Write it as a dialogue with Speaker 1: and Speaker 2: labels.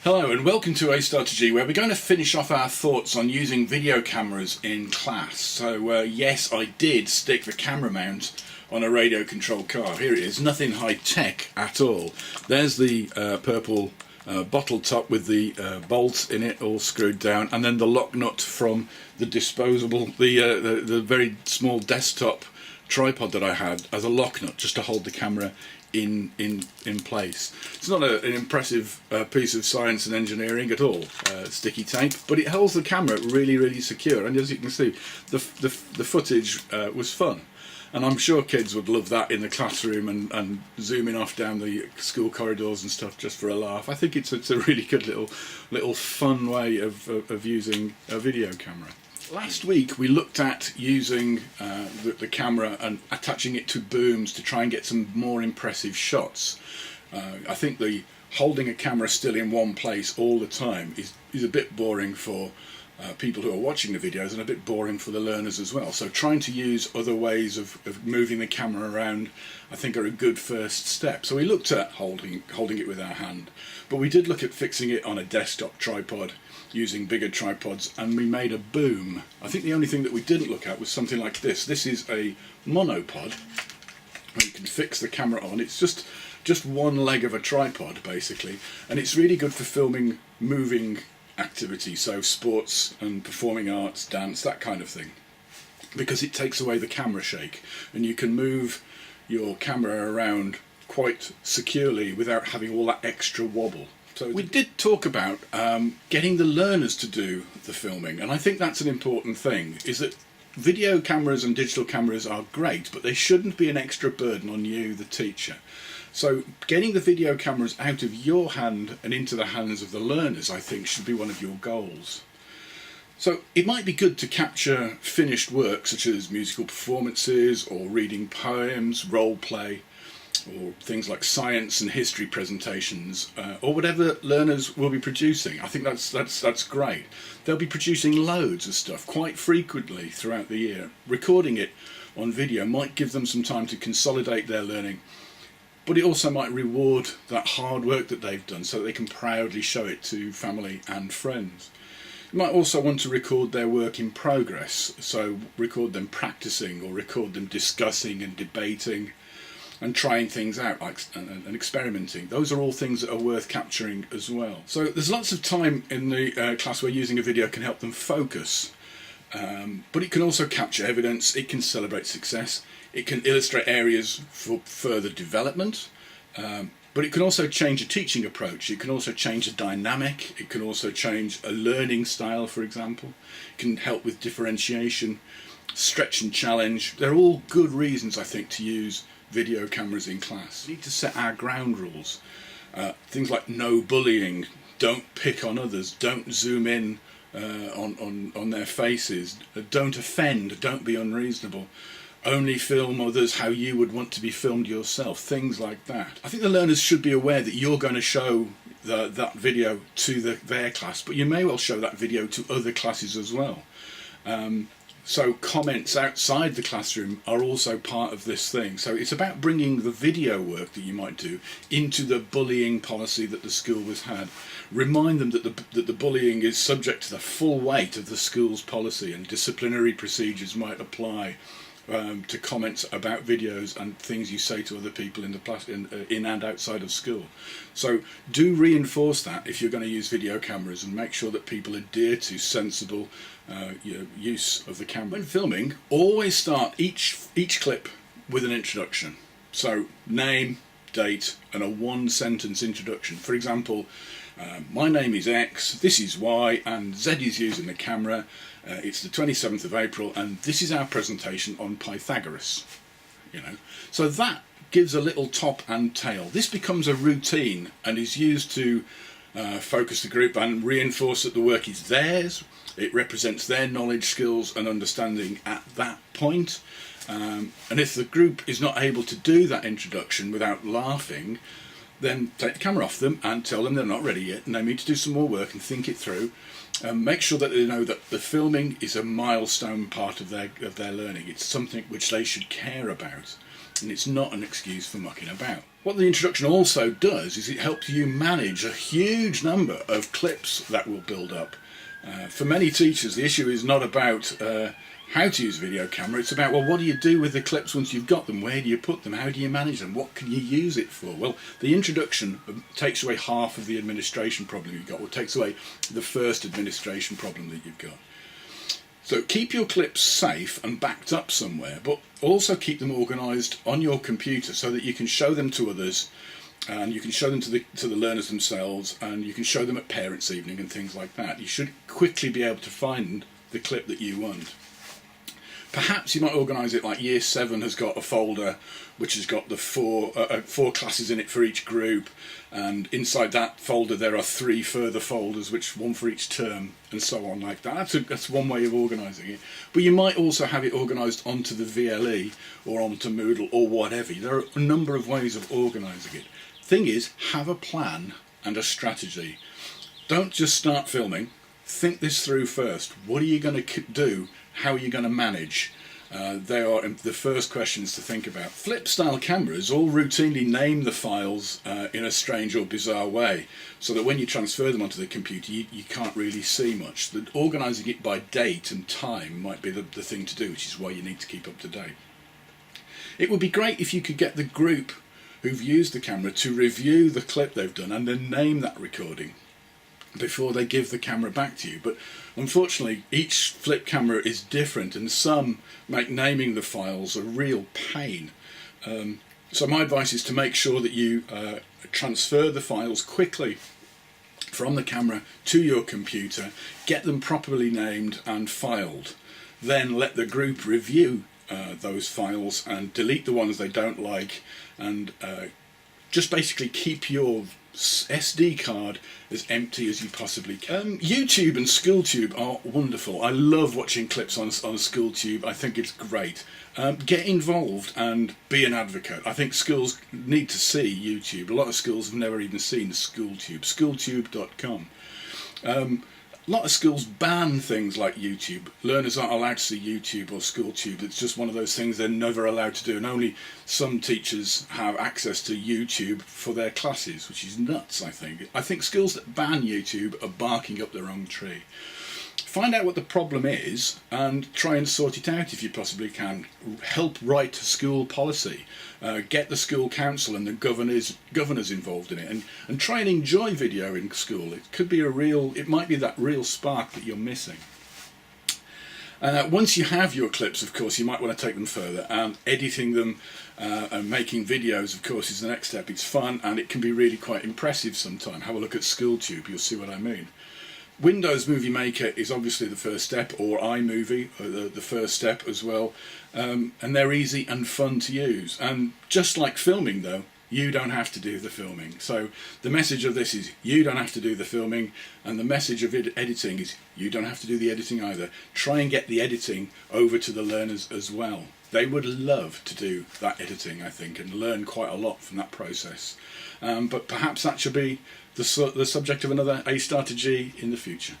Speaker 1: Hello and welcome to A Strategy, where we're going to finish off our thoughts on using video cameras in class. So yes, I did stick the camera mount on a radio controlled car. Here it is, nothing high tech at all. There's the purple bottle top with the bolts in it all screwed down, and then the lock nut from the disposable, the very small desktop tripod that I had as a lock nut just to hold the camera in place. It's not an impressive piece of science and engineering at all, sticky tape, but it holds the camera really secure, and as you can see the footage was fun, and I'm sure kids would love that in the classroom and zooming off down the school corridors and stuff just for a laugh. I think it's a really good little fun way of using a video camera. Last week we looked at using the camera and attaching it to booms to try and get some more impressive shots. I think the holding a camera still in one place all the time is a bit boring for people who are watching the videos, and a bit boring for the learners as well. So trying to use other ways of moving the camera around, I think, are a good first step. So we looked at holding it with our hand, but we did look at fixing it on a desktop tripod using bigger tripods, and we made a boom. I think the only thing that we didn't look at was something like this. This is a monopod where you can fix the camera on. It's just one leg of a tripod basically, and it's really good for filming moving activity, so sports and performing arts, dance, that kind of thing, because it takes away the camera shake and you can move your camera around quite securely without having all that extra wobble. So we did talk about getting the learners to do the filming, and I think that's an important thing, is that video cameras and digital cameras are great, but they shouldn't be an extra burden on you, the teacher. So getting the video cameras out of your hand and into the hands of the learners, I think, should be one of your goals. So it might be good to capture finished work such as musical performances or reading poems, role play, or things like science and history presentations, or whatever learners will be producing. I think that's great. They'll be producing loads of stuff quite frequently throughout the year. Recording it on video might give them some time to consolidate their learning, but it also might reward that hard work that they've done so that they can proudly show it to family and friends. You might also want to record their work in progress, so record them practicing or record them discussing and debating and trying things out, and experimenting. Those are all things that are worth capturing as well. So there's lots of time in the class where using a video can help them focus, but it can also capture evidence, it can celebrate success, it can illustrate areas for further development, but it can also change a teaching approach, it can also change a dynamic, it can also change a learning style, for example. It can help with differentiation, stretch and challenge. They're all good reasons, I think, to use video cameras in class. We need to set our ground rules. Things like no bullying, don't pick on others, don't zoom in on their faces, don't offend, don't be unreasonable, only film others how you would want to be filmed yourself, things like that. I think the learners should be aware that you're going to show that video to their class, but you may well show that video to other classes as well. So comments outside the classroom are also part of this thing. So it's about bringing the video work that you might do into the bullying policy that the school has had. Remind them that the bullying is subject to the full weight of the school's policy, and disciplinary procedures might apply to comments about videos and things you say to other people in and outside of school. So do reinforce that if you're going to use video cameras, and make sure that people adhere to sensible use of the camera. When filming, always start each clip with an introduction. So name, date, and a one-sentence introduction. For example, my name is X, this is Y, and Z is using the camera. It's the 27th of April, and this is our presentation on Pythagoras. So that gives a little top and tail. This becomes a routine and is used to focus the group and reinforce that the work is theirs. It represents their knowledge, skills and understanding at that point. And if the group is not able to do that introduction without laughing, then take the camera off them and tell them they're not ready yet and they need to do some more work and think it through, Make sure that they know that the filming is a milestone part of their learning. It's something which they should care about, and it's not an excuse for mucking about. What the introduction also does is it helps you manage a huge number of clips that will build up. For many teachers, the issue is not about how to use a video camera, it's about, well, what do you do with the clips once you've got them? Where do you put them? How do you manage them? What can you use it for? Well, the introduction takes away half of the administration problem you've got, or takes away the first administration problem that you've got. So keep your clips safe and backed up somewhere, but also keep them organised on your computer so that you can show them to others, and you can show them to the learners themselves, and you can show them at parents' evening and things like that. You should quickly be able to find the clip that you want. Perhaps you might organise it like Year 7 has got a folder which has got the four classes in it for each group, and inside that folder there are 3 further folders, one for each term, and so on like that. That's one way of organising it. But you might also have it organised onto the VLE or onto Moodle or whatever. There are a number of ways of organising it. Thing is, have a plan and a strategy. Don't just start filming. Think this through first. What are you going to do? How are you going to manage? They are the first questions to think about. Flip style cameras all routinely name the files in a strange or bizarre way, so that when you transfer them onto the computer you can't really see much. Organising it by date and time might be the thing to do, which is why you need to keep up to date. It would be great if you could get the group who've used the camera to review the clip they've done and then name that recording before they give the camera back to you. But unfortunately each flip camera is different, and some make naming the files a real pain. So my advice is to make sure that you transfer the files quickly from the camera to your computer, get them properly named and filed, then let the group review those files and delete the ones they don't like, and just basically keep your SD card as empty as you possibly can. YouTube and SchoolTube are wonderful. I love watching clips on SchoolTube. I think it's great. Get involved and be an advocate. I think schools need to see YouTube. A lot of schools have never even seen SchoolTube. SchoolTube.com. A lot of schools ban things like YouTube. Learners aren't allowed to see YouTube or SchoolTube. It's just one of those things they're never allowed to do, and only some teachers have access to YouTube for their classes, which is nuts, I think. I think schools that ban YouTube are barking up the wrong tree. Find out what the problem is and try and sort it out if you possibly can. Help write school policy. Get the school council and the governors involved in it, and try and enjoy video in school. It might be that real spark that you're missing. Once you have your clips, of course, you might want to take them further, and editing them and making videos, of course, is the next step. It's fun and it can be really quite impressive sometimes. Have a look at SchoolTube, you'll see what I mean. Windows Movie Maker is obviously the first step, or iMovie, the first step as well, and they're easy and fun to use. And just like filming though, you don't have to do the filming. So the message of this is you don't have to do the filming, and the message of editing is you don't have to do the editing either. Try and get the editing over to the learners as well. They would love to do that editing, I think, and learn quite a lot from that process. But perhaps that should be the subject of another A Star to G in the future.